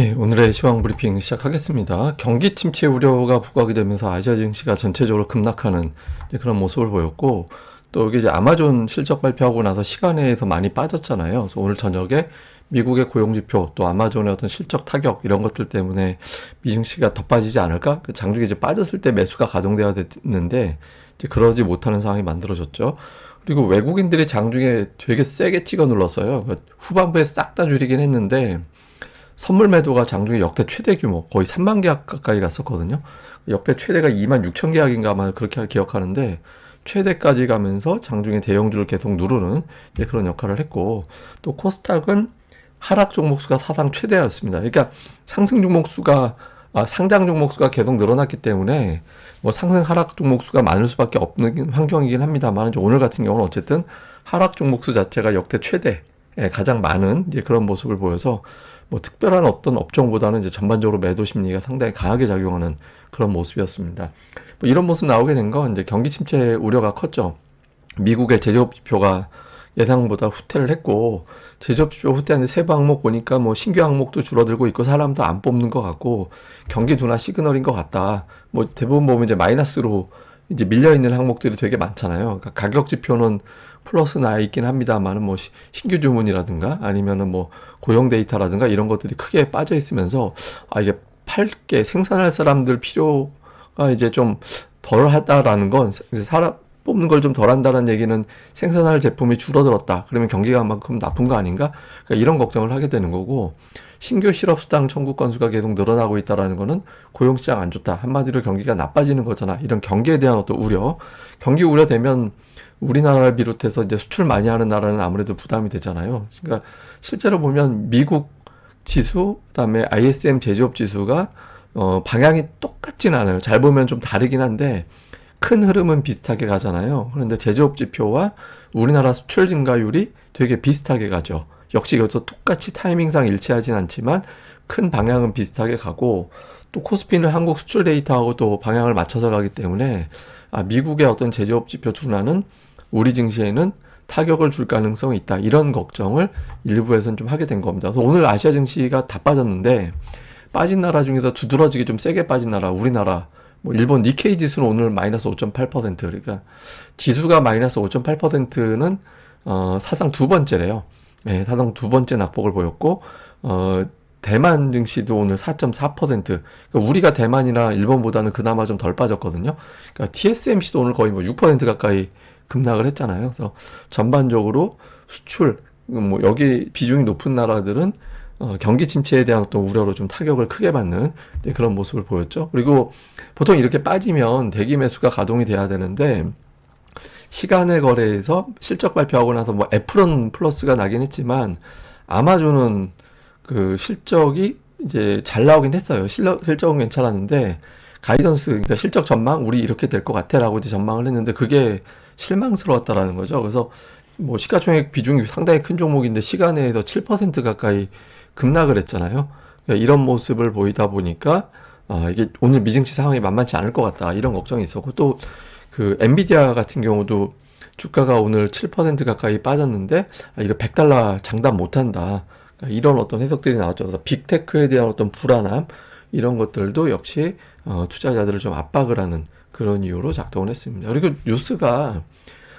예, 오늘의 시황 브리핑 시작하겠습니다. 경기 침체 우려가 부각이 되면서 아시아 증시가 전체적으로 급락하는 그런 모습을 보였고, 또 여기 이제 아마존 실적 발표하고 나서 시간에서 많이 빠졌잖아요. 그래서 오늘 저녁에 미국의 고용지표, 또 아마존의 어떤 실적 타격 이런 것들 때문에 미증시가 더 빠지지 않을까? 그 장중에 이제 빠졌을 때 매수가 가동돼야 됐는데 이제 그러지 못하는 상황이 만들어졌죠. 그리고 외국인들이 장중에 되게 세게 찍어 눌렀어요. 그러니까 후반부에 싹 다 줄이긴 했는데 선물 매도가 장중에 역대 최대 규모 거의 3만 계약 가까이 갔었거든요. 역대 최대가 2만 6천 계약인가 아마 그렇게 기억하는데 최대까지 가면서 장중에 대형주를 계속 누르는 그런 역할을 했고, 또 코스닥은 하락 종목 수가 사상 최대였습니다. 그러니까 상승 종목 수가 상장 종목 수가 계속 늘어났기 때문에 뭐 상승 하락 종목 수가 많을 수밖에 없는 환경이긴 합니다만, 오늘 같은 경우는 어쨌든 하락 종목 수 자체가 역대 최대 가장 많은 이제 그런 모습을 보여서 뭐 특별한 어떤 업종보다는 이제 전반적으로 매도 심리가 상당히 강하게 작용하는 그런 모습이었습니다. 뭐 이런 모습 나오게 된 건 이제 경기 침체 우려가 컸죠. 미국의 제조업 지표가 예상보다 후퇴를 했고, 제조업 지표 후퇴하는데 세부 항목 보니까 뭐 신규 항목도 줄어들고 있고 사람도 안 뽑는 것 같고 경기 둔화 시그널인 것 같다. 뭐 대부분 보면 이제 마이너스로 이제 밀려 있는 항목들이 되게 많잖아요. 그러니까 가격 지표는 플러스 나 있긴 합니다만은 뭐 신규 주문이라든가 아니면은 뭐 고용 데이터라든가 이런 것들이 크게 빠져 있으면서 이게 팔게 생산할 사람들 필요가 이제 좀 덜하다라는 건 이제 사람 뽑는 걸 좀 덜한다는 얘기는 생산할 제품이 줄어들었다. 그러면 경기가 만큼 나쁜 거 아닌가? 그러니까 이런 걱정을 하게 되는 거고, 신규 실업수당 청구 건수가 계속 늘어나고 있다라는 거는 고용시장 안 좋다. 한마디로 경기가 나빠지는 거잖아. 이런 경기에 대한 어떤 우려. 경기 우려되면 우리나라를 비롯해서 이제 수출 많이 하는 나라는 아무래도 부담이 되잖아요. 그러니까 실제로 보면 미국 지수, 그다음에 ISM 제조업 지수가 방향이 똑같진 않아요. 잘 보면 좀 다르긴 한데 큰 흐름은 비슷하게 가잖아요. 그런데 제조업 지표와 우리나라 수출 증가율이 되게 비슷하게 가죠. 역시 이것도 똑같이 타이밍상 일치하진 않지만 큰 방향은 비슷하게 가고, 또 코스피는 한국 수출 데이터하고 또 방향을 맞춰서 가기 때문에 미국의 어떤 제조업 지표 둔화는 우리 증시에는 타격을 줄 가능성이 있다. 이런 걱정을 일부에서는 좀 하게 된 겁니다. 그래서 오늘 아시아 증시가 다 빠졌는데 빠진 나라 중에서 두드러지게 좀 세게 빠진 나라 우리나라, 뭐 일본 니케이 지수는 오늘 마이너스 5.8%, 그러니까 지수가 마이너스 5.8%는 사상 두 번째래요. 네, 사상 두 번째 낙폭을 보였고, 대만 증시도 오늘 4.4%. 그러니까 우리가 대만이나 일본보다는 그나마 좀 덜 빠졌거든요. 그러니까 TSMC도 오늘 거의 뭐 6% 가까이 급락을 했잖아요. 그래서 전반적으로 수출, 뭐 여기 비중이 높은 나라들은 경기 침체에 대한 어떤 우려로 좀 타격을 크게 받는 그런 모습을 보였죠. 그리고 보통 이렇게 빠지면 대기 매수가 가동이 돼야 되는데 시간의 거래에서 실적 발표하고 나서 뭐 애플은 플러스가 나긴 했지만 아마존은 그 실적이 이제 잘 나오긴 했어요. 실적은 괜찮았는데 가이던스, 그러니까 실적 전망 우리 이렇게 될 것 같아라고 이제 전망을 했는데 그게 실망스러웠다라는 거죠. 그래서 뭐 시가총액 비중이 상당히 큰 종목인데 시간에서 7% 가까이 급락을 했잖아요. 그러니까 이런 모습을 보이다 보니까 이게 오늘 미증시 상황이 만만치 않을 것 같다, 이런 걱정이 있었고, 또 그 엔비디아 같은 경우도 주가가 오늘 7% 가까이 빠졌는데 이거 $100 장담 못한다, 그러니까 이런 어떤 해석들이 나왔죠. 그래서 빅테크에 대한 어떤 불안함 이런 것들도 역시 투자자들을 좀 압박을 하는 그런 이유로 작동을 했습니다. 그리고 뉴스가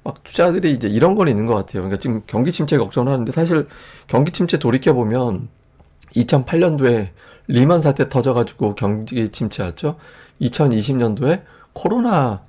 막 투자들이 이제 이런 건 있는 것 같아요. 그러니까 지금 경기 침체 걱정을 하는데 사실 경기 침체 돌이켜보면 2008년도에 리먼 사태 터져가지고 경기 침체였죠. 2020년도에 코로나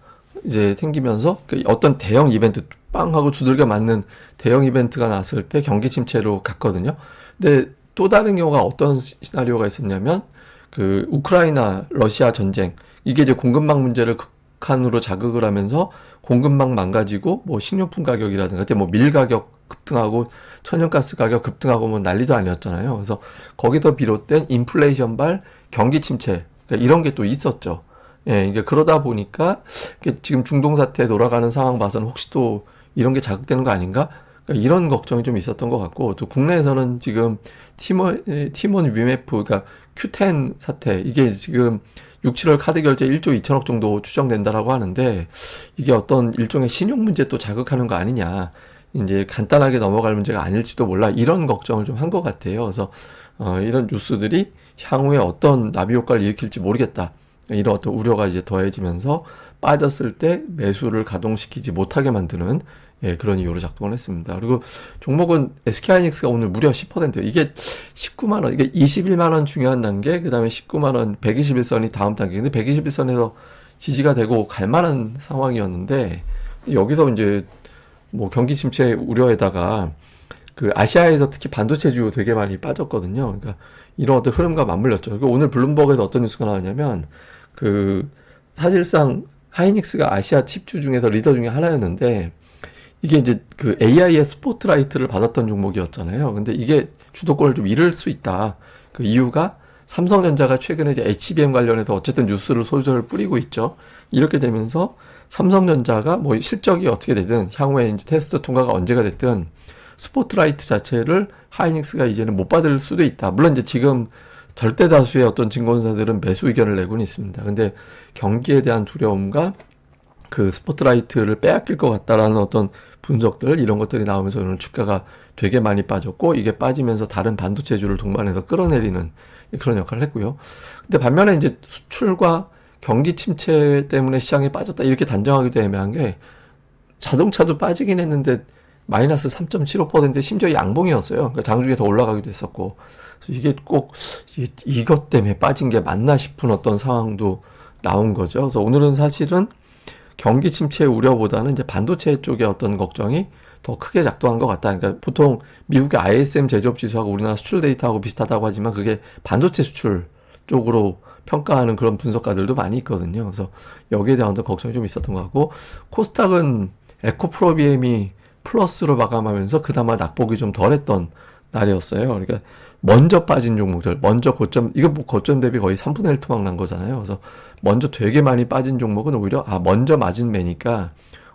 이제 생기면서 어떤 대형 이벤트 빵 하고 두들겨 맞는 대형 이벤트가 났을 때 경기 침체로 갔거든요. 근데 또 다른 경우가 어떤 시나리오가 있었냐면 그 우크라이나 러시아 전쟁, 이게 이제 공급망 문제를 극한으로 자극을 하면서 공급망 망가지고 뭐 식료품 가격이라든가 그때 뭐 밀 가격 급등하고 천연가스 가격 급등하고 뭐 난리도 아니었잖아요. 그래서 거기서 비롯된 인플레이션발 경기 침체, 그러니까 이런 게 또 있었죠. 예, 이게 그러다 보니까 지금 중동 사태 돌아가는 상황 봐서는 혹시 또 이런 게 자극되는 거 아닌가? 그러니까 이런 걱정이 좀 있었던 것 같고, 또 국내에서는 지금 티몬 위메프, 그러니까 Q10 사태, 이게 지금 6, 7월 카드 결제 1조 2천억 정도 추정된다라고 하는데 이게 어떤 일종의 신용 문제 또 자극하는 거 아니냐, 이제 간단하게 넘어갈 문제가 아닐지도 몰라, 이런 걱정을 좀 한 것 같아요. 그래서 이런 뉴스들이 향후에 어떤 나비 효과를 일으킬지 모르겠다. 이런 어떤 우려가 이제 더해지면서 빠졌을 때 매수를 가동시키지 못하게 만드는 그런 이유로 작동을 했습니다. 그리고 종목은 SK하이닉스가 오늘 무려 10%, 이게 19만 원, 이게 21만 원 중요한 단계, 그 다음에 19만 원, 121선이 다음 단계. 근데 121선에서 지지가 되고 갈 만한 상황이었는데 여기서 이제 뭐 경기 침체 우려에다가 그 아시아에서 특히 반도체주 되게 많이 빠졌거든요. 그러니까 이런 어떤 흐름과 맞물렸죠. 그리고 오늘 블룸버그에서 어떤 뉴스가 나왔냐면 그 사실상 하이닉스가 아시아 칩주 중에서 리더 중에 하나였는데 이게 이제 그 AI의 스포트라이트를 받았던 종목이었잖아요. 근데 이게 주도권을 좀 잃을 수 있다. 그 이유가 삼성전자가 최근에 이제 HBM 관련해서 어쨌든 뉴스를 솔솔 뿌리고 있죠. 이렇게 되면서 삼성전자가 뭐 실적이 어떻게 되든 향후에 이제 테스트 통과가 언제가 됐든 스포트라이트 자체를 하이닉스가 이제는 못 받을 수도 있다. 물론 이제 지금 절대 다수의 어떤 증권사들은 매수 의견을 내고는 있습니다. 근데 경기에 대한 두려움과 그 스포트라이트를 빼앗길 것 같다라는 어떤 분석들 이런 것들이 나오면서 오늘 주가가 되게 많이 빠졌고 이게 빠지면서 다른 반도체주를 동반해서 끌어내리는 그런 역할을 했고요. 근데 반면에 이제 수출과 경기 침체 때문에 시장에 빠졌다 이렇게 단정하기도 애매한 게 자동차도 빠지긴 했는데 마이너스 3.75% 심지어 양봉이었어요. 그러니까 장중에 더 올라가기도 했었고 그래서 이게 꼭 이것 때문에 빠진 게 맞나 싶은 어떤 상황도 나온 거죠. 그래서 오늘은 사실은 경기 침체 우려보다는 이제 반도체 쪽의 어떤 걱정이 더 크게 작동한 것 같다. 그러니까 보통 미국의 ISM 제조업 지수하고 우리나라 수출 데이터하고 비슷하다고 하지만 그게 반도체 수출 쪽으로 평가하는 그런 분석가들도 많이 있거든요. 그래서 여기에 대한 어떤 걱정이 좀 있었던 것 같고 코스닥은 에코프로비엠이 플러스로 마감하면서 그나마 낙폭이 좀 덜했던 날이었어요. 그러니까 먼저 빠진 종목들, 먼저 고점, 이거 뭐 고점 대비 거의 3분의 1 토막 난 거잖아요. 그래서 먼저 되게 많이 빠진 종목은 오히려 먼저 맞은 매니까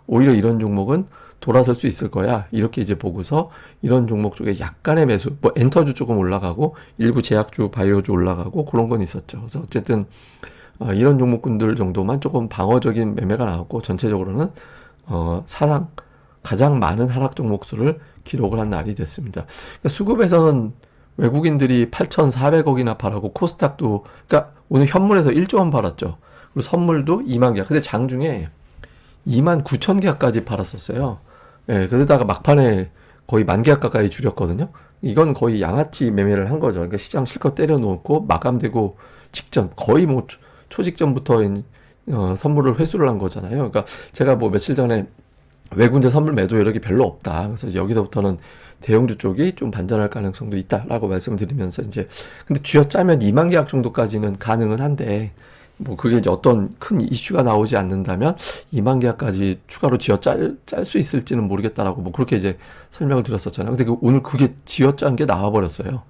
오히려 이런 종목은 돌아설 수 있을 거야. 이렇게 이제 보고서 이런 종목 쪽에 약간의 매수, 뭐 엔터주 조금 올라가고 일부 제약주, 바이오주 올라가고 그런 건 있었죠. 그래서 어쨌든 이런 종목군들 정도만 조금 방어적인 매매가 나왔고 전체적으로는 사상 가장 많은 하락 종목 수를 기록을 한 날이 됐습니다. 그러니까 수급에서는 외국인들이 8,400억이나 팔았고 코스닥도 그러니까 오늘 현물에서 1조 원 팔았죠. 그리고 선물도 2만 개. 근데 장중에 2만 9천 계약까지 팔았었어요. 예, 그러다가 막판에 거의 1만 계약 가까이 줄였거든요. 이건 거의 양아치 매매를 한 거죠. 그러니까 시장 실컷 때려놓고 마감되고 직전 거의 뭐 초직전부터 선물을 회수를 한 거잖아요. 그러니까 제가 뭐 며칠 전에 외국인들 선물 매도 여력이 별로 없다. 그래서 여기서부터는 대형주 쪽이 좀 반전할 가능성도 있다라고 말씀드리면서 이제 근데 쥐어짜면 2만 계약 정도까지는 가능은 한데 뭐 그게 이제 어떤 큰 이슈가 나오지 않는다면 2만 계약까지 추가로 짤 수 있을지는 모르겠다라고 뭐 그렇게 이제 설명을 드렸었잖아요. 근데 오늘 그게 쥐어짠 게 나와버렸어요.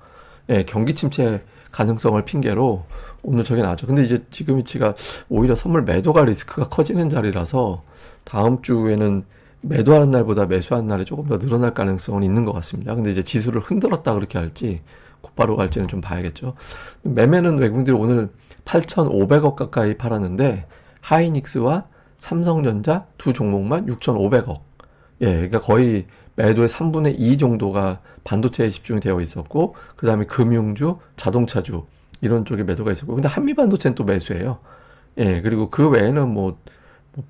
예, 경기 침체 가능성을 핑계로 오늘 저게 나왔죠. 근데 이제 지금 위치가 오히려 선물 매도가 리스크가 커지는 자리라서 다음 주에는 매도하는 날보다 매수하는 날이 조금 더 늘어날 가능성은 있는 것 같습니다. 근데 이제 지수를 흔들었다 그렇게 할지 곧바로 갈지는 좀 봐야겠죠. 매매는 외국인들이 오늘 8,500억 가까이 팔았는데 하이닉스와 삼성전자 두 종목만 6,500억. 예, 그러니까 거의 매도의 3분의 2 정도가 반도체에 집중이 되어 있었고 그 다음에 금융주, 자동차주 이런 쪽에 매도가 있었고 근데 한미반도체는 또 매수예요. 예, 그리고 그 외에는 뭐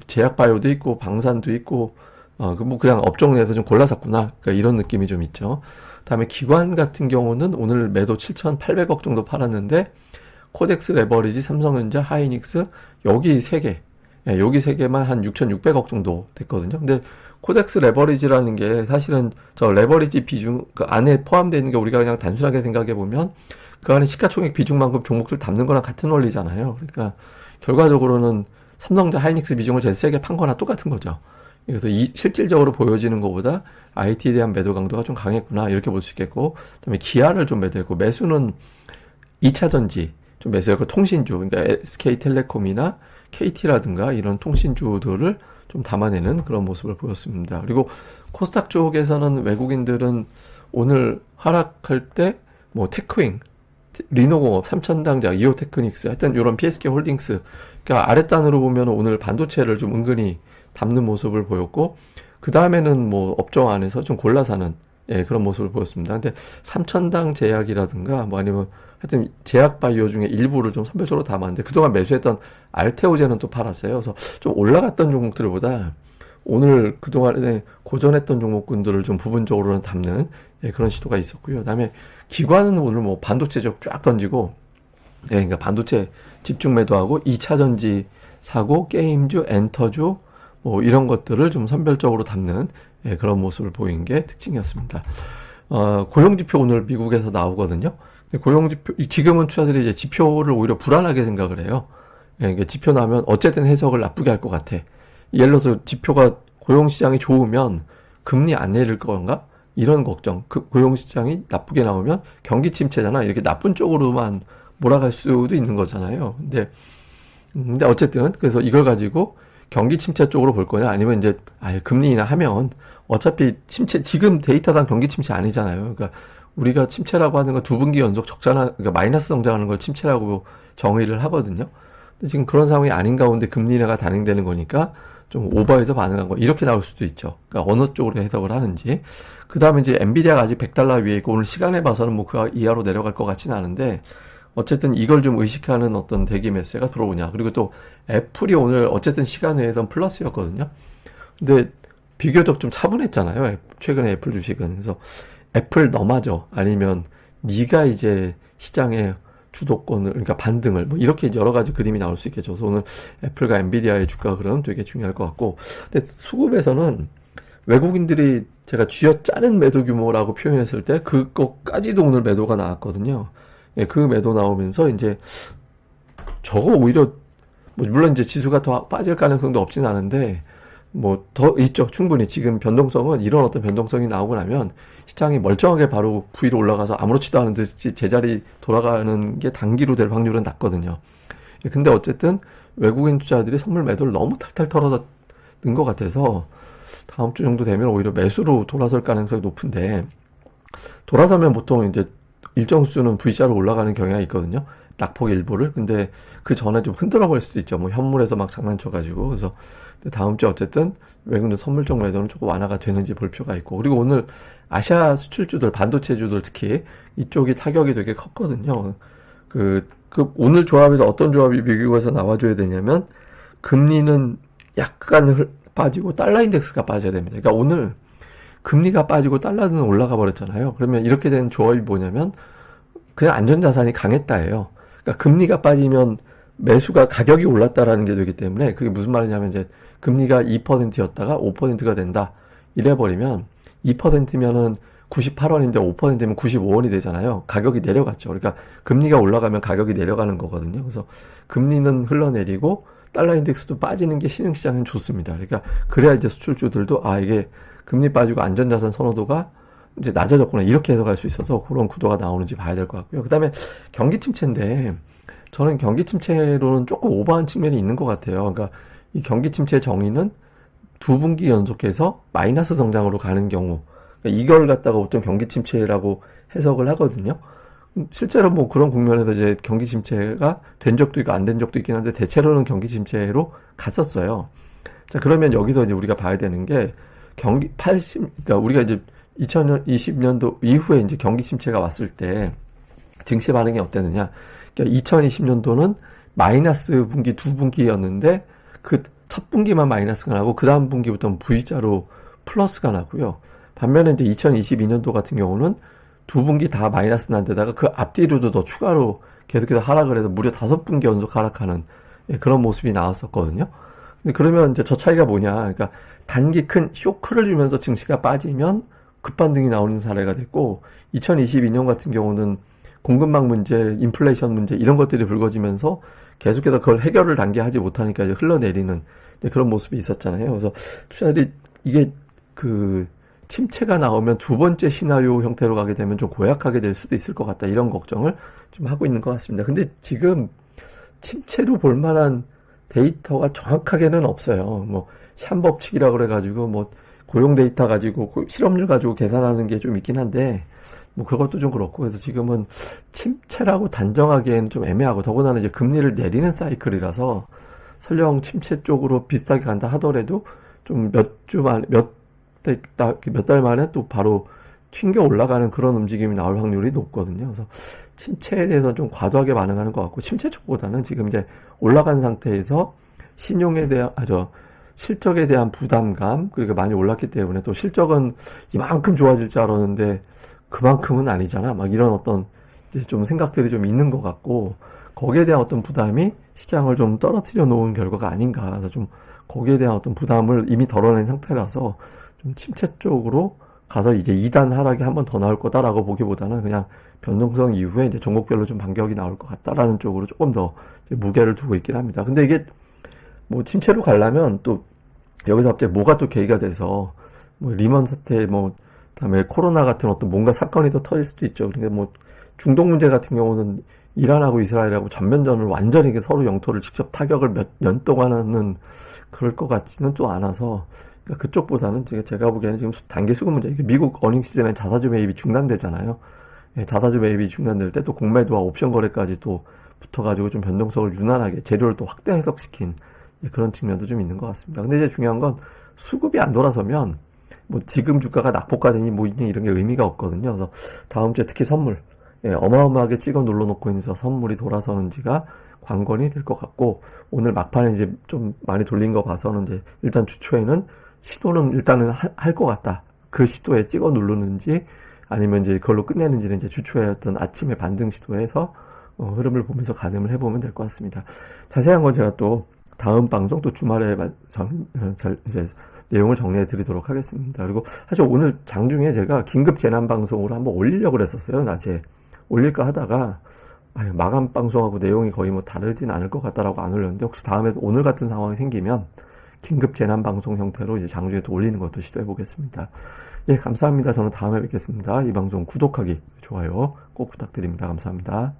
제약바이오도 있고 방산도 있고 뭐 그냥 업종 내에서 좀 골라 샀구나. 그러니까 이런 느낌이 좀 있죠. 다음에 기관 같은 경우는 오늘 매도 7,800억 정도 팔았는데 코덱스 레버리지, 삼성전자, 하이닉스 여기 세 개, 예, 여기 세 개만 한 6,600억 정도 됐거든요. 근데 코덱스 레버리지라는 게 사실은 저 레버리지 비중 그 안에 포함되어 있는 게 우리가 그냥 단순하게 생각해 보면 그 안에 시가총액 비중만큼 종목들 담는 거랑 같은 원리잖아요. 그러니까 결과적으로는 삼성전자, 하이닉스 비중을 제일 세게 판 거나 똑같은 거죠. 그래서 실질적으로 보여지는 것보다 IT에 대한 매도 강도가 좀 강했구나 이렇게 볼 수 있겠고 그다음에 기아를 좀 매도했고 매수는 2차전지 좀 매수했고 통신주 그러니까 SK텔레콤이나 KT라든가 이런 통신주들을 좀 담아내는 그런 모습을 보였습니다. 그리고 코스닥 쪽에서는 외국인들은 오늘 하락할 때 뭐 테크윙, 리노공업, 삼천당자, 이오테크닉스 하여튼 이런 PSK 홀딩스 그러니까 아랫단으로 보면 오늘 반도체를 좀 은근히 담는 모습을 보였고 그 다음에는 뭐 업종 안에서 좀 골라 사는 예, 그런 모습을 보였습니다. 근데 삼천당 제약이라든가 뭐 아니면 하여튼 제약 바이오 중에 일부를 좀 선별적으로 담았는데 그동안 매수했던 알테오젠은 또 팔았어요. 그래서 좀 올라갔던 종목들보다 오늘 그동안에 고전했던 종목군들을 좀 부분적으로는 담는 예, 그런 시도가 있었고요. 그다음에 기관은 오늘 뭐 반도체 쪽 쫙 던지고 예, 그러니까 반도체 집중 매도하고 2차 전지 사고 게임주, 엔터주 뭐 이런 것들을 좀 선별적으로 담는 예, 그런 모습을 보인 게 특징이었습니다. 고용지표 오늘 미국에서 나오거든요. 고용지표, 지금은 투자들이 이제 지표를 오히려 불안하게 생각을 해요. 예, 그러니까 지표 나오면 어쨌든 해석을 나쁘게 할 것 같아. 예를 들어서 지표가 고용시장이 좋으면 금리 안 내릴 건가? 이런 걱정. 고용시장이 나쁘게 나오면 경기 침체잖아. 이렇게 나쁜 쪽으로만 몰아갈 수도 있는 거잖아요. 근데 어쨌든, 그래서 이걸 가지고 경기 침체 쪽으로 볼 거냐? 아니면 이제, 금리 인하하면 어차피 침체, 지금 데이터상 경기 침체 아니잖아요. 그러니까 우리가 침체라고 하는 건 두 분기 연속 적자나, 그러니까 마이너스 성장하는 걸 침체라고 정의를 하거든요. 근데 지금 그런 상황이 아닌 가운데 금리 인하가 단행되는 거니까 좀 오버해서 반응한 거 이렇게 나올 수도 있죠. 그러니까 어느 쪽으로 해석을 하는지. 그 다음에 이제 엔비디아가 아직 100달러 위에 있고 오늘 시간에 봐서는 뭐 그 이하로 내려갈 것 같지는 않은데 어쨌든 이걸 좀 의식하는 어떤 대기 매수가 들어오냐. 그리고 또 애플이 오늘 어쨌든 시간외에선 플러스였거든요. 근데 비교적 좀 차분했잖아요. 최근에 애플 주식은. 그래서 애플 넘어져. 아니면 네가 이제 시장에 주도권을, 그러니까 반등을, 뭐 이렇게 여러 가지 그림이 나올 수 있겠죠. 그래서 오늘 애플과 엔비디아의 주가 흐름 되게 중요할 것 같고. 근데 수급에서는 외국인들이 제가 쥐어짜는 매도 규모라고 표현했을 때 그것까지도 오늘 매도가 나왔거든요. 예, 그 매도 나오면서 이제 저거 오히려 뭐 물론 이제 지수가 더 빠질 가능성도 없진 않은데 뭐 더 있죠. 충분히 지금 변동성은 이런 어떤 변동성이 나오고 나면 시장이 멀쩡하게 바로 V로 올라가서 아무렇지도 않은 듯이 제자리 돌아가는 게 단기로 될 확률은 낮거든요. 예, 근데 어쨌든 외국인 투자들이 선물 매도를 너무 탈탈 털어서 는 것 같아서 다음 주 정도 되면 오히려 매수로 돌아설 가능성이 높은데 돌아서면 보통 이제 일정 수는 V자로 올라가는 경향이 있거든요. 낙폭 일부를. 근데 그 전에 좀 흔들어 버릴 수도 있죠. 뭐 현물에서 막 장난쳐가지고. 그래서 다음 주에 어쨌든 외국인 선물적 매도는 조금 완화가 되는지 볼 필요가 있고. 그리고 오늘 아시아 수출주들, 반도체주들 특히 이쪽이 타격이 되게 컸거든요. 오늘 조합에서 어떤 조합이 미국에서 나와줘야 되냐면 금리는 약간 빠지고 달러 인덱스가 빠져야 됩니다. 그러니까 오늘 금리가 빠지고 달러는 올라가 버렸잖아요. 그러면 이렇게 된 조합이 뭐냐면 그냥 안전자산이 강했다예요. 그러니까 금리가 빠지면 매수가 가격이 올랐다라는 게 되기 때문에 그게 무슨 말이냐면 이제 금리가 2%였다가 5%가 된다. 이래버리면 2%면은 98원인데 5%면 95원이 되잖아요. 가격이 내려갔죠. 그러니까 금리가 올라가면 가격이 내려가는 거거든요. 그래서 금리는 흘러내리고 달러 인덱스도 빠지는 게 신흥시장은 좋습니다. 그러니까 그래야 이제 수출주들도 이게 금리 빠지고 안전자산 선호도가 이제 낮아졌구나 이렇게 해석할 수 있어서 그런 구도가 나오는지 봐야 될 것 같고요. 그 다음에 경기 침체인데 저는 경기 침체로는 조금 오버한 측면이 있는 것 같아요. 그러니까 이 경기 침체의 정의는 두 분기 연속해서 마이너스 성장으로 가는 경우 그러니까 이걸 갖다가 어떤 경기 침체라고 해석을 하거든요. 실제로 뭐 그런 국면에서 이제 경기 침체가 된 적도 있고 안 된 적도 있긴 한데 대체로는 경기 침체로 갔었어요. 자, 그러면 여기서 이제 우리가 봐야 되는 게 그러니까 우리가 이제 2020년도 이후에 이제 경기 침체가 왔을 때 증시 반응이 어땠느냐. 그러니까 2020년도는 마이너스 분기 두 분기였는데 그 첫 분기만 마이너스가 나고 그 다음 분기부터는 V자로 플러스가 나고요. 반면에 이제 2022년도 같은 경우는 두 분기 다 마이너스 난 데다가 그 앞뒤로도 더 추가로 계속해서 하락을 해서 무려 5분기 연속 하락하는 그런 모습이 나왔었거든요. 근데 그러면 이제 저 차이가 뭐냐. 그러니까 단기 큰 쇼크를 주면서 증시가 빠지면 급반등이 나오는 사례가 됐고 2022년 같은 경우는 공급망 문제, 인플레이션 문제 이런 것들이 불거지면서 계속해서 그걸 해결을 단계하지 못하니까 이제 흘러내리는 그런 모습이 있었잖아요. 그래서 투자들이 이게 침체가 나오면 두 번째 시나리오 형태로 가게 되면 좀 고약하게 될 수도 있을 것 같다. 이런 걱정을 좀 하고 있는 것 같습니다. 근데 지금 침체로 볼 만한 데이터가 정확하게는 없어요. 뭐 샴법칙이라고 그래가지고 뭐 고용 데이터 가지고 실업률 가지고 계산하는 게 좀 있긴 한데 뭐 그것도 좀 그렇고 그래서 지금은 침체라고 단정하기에는 좀 애매하고 더군다나 이제 금리를 내리는 사이클이라서 설령 침체 쪽으로 비슷하게 간다 하더라도 좀 몇 달 만에 또 바로 튕겨 올라가는 그런 움직임이 나올 확률이 높거든요. 그래서 침체에 대해서 좀 과도하게 반응하는 것 같고, 침체 쪽보다는 지금 이제 올라간 상태에서 신용에 대한, 실적에 대한 부담감, 그리고 많이 올랐기 때문에 또 실적은 이만큼 좋아질 줄 알았는데 그만큼은 아니잖아. 막 이런 어떤 이제 좀 생각들이 좀 있는 것 같고, 거기에 대한 어떤 부담이 시장을 좀 떨어뜨려 놓은 결과가 아닌가. 그래서 좀 거기에 대한 어떤 부담을 이미 덜어낸 상태라서 좀 침체 쪽으로 가서 이제 2단 하락이 한 번 더 나올 거다라고 보기보다는 그냥 변동성 이후에 이제 종목별로 좀 반격이 나올 것 같다라는 쪽으로 조금 더 이제 무게를 두고 있긴 합니다. 근데 이게 뭐 침체로 가려면 또 여기서 갑자기 뭐가 또 계기가 돼서 뭐 리먼 사태 뭐 그다음에 코로나 같은 어떤 뭔가 사건이 더 터질 수도 있죠. 그러니까 뭐 중동 문제 같은 경우는 이란하고 이스라엘하고 전면전을 완전히 서로 영토를 직접 타격을 몇 년 동안 하는 그럴 것 같지는 또 않아서 그러니까 그쪽보다는 제가 보기에는 지금 단기 수급 문제, 미국 어닝 시즌에 자사주 매입이 중단되잖아요. 예, 자사주 매입이 중단될 때 또 공매도와 옵션 거래까지 또 붙어가지고 좀 변동성을 유난하게 재료를 또 확대 해석시킨 그런 측면도 좀 있는 것 같습니다. 근데 이제 중요한 건 수급이 안 돌아서면 뭐 지금 주가가 낙폭과되니 뭐 이런 게 의미가 없거든요. 그래서 다음 주에 특히 선물, 어마어마하게 찍어 눌러놓고 있는 저 선물이 돌아서는지가 관건이 될 것 같고, 오늘 막판에 이제 좀 많이 돌린 거 봐서는 이제 일단 주초에는 시도는 일단은 할 것 같다. 그 시도에 찍어 누르는지 아니면 이제 그걸로 끝내는지는 이제 주초에 어떤 아침에 반등 시도에서 흐름을 보면서 가늠을 해보면 될 것 같습니다. 자세한 건 제가 또 다음 방송 또 주말에 이제 내용을 정리해 드리도록 하겠습니다. 그리고 사실 오늘 장중에 제가 긴급 재난 방송으로 한번 올리려고 그랬었어요. 낮에 올릴까 하다가 마감 방송하고 내용이 거의 뭐 다르진 않을 것 같다라고 안 올렸는데, 혹시 다음에 오늘 같은 상황이 생기면 긴급 재난 방송 형태로 이제 장중에 또 올리는 것도 시도해 보겠습니다. 예, 감사합니다. 저는 다음에 뵙겠습니다. 이 방송 구독하기, 좋아요 꼭 부탁드립니다. 감사합니다.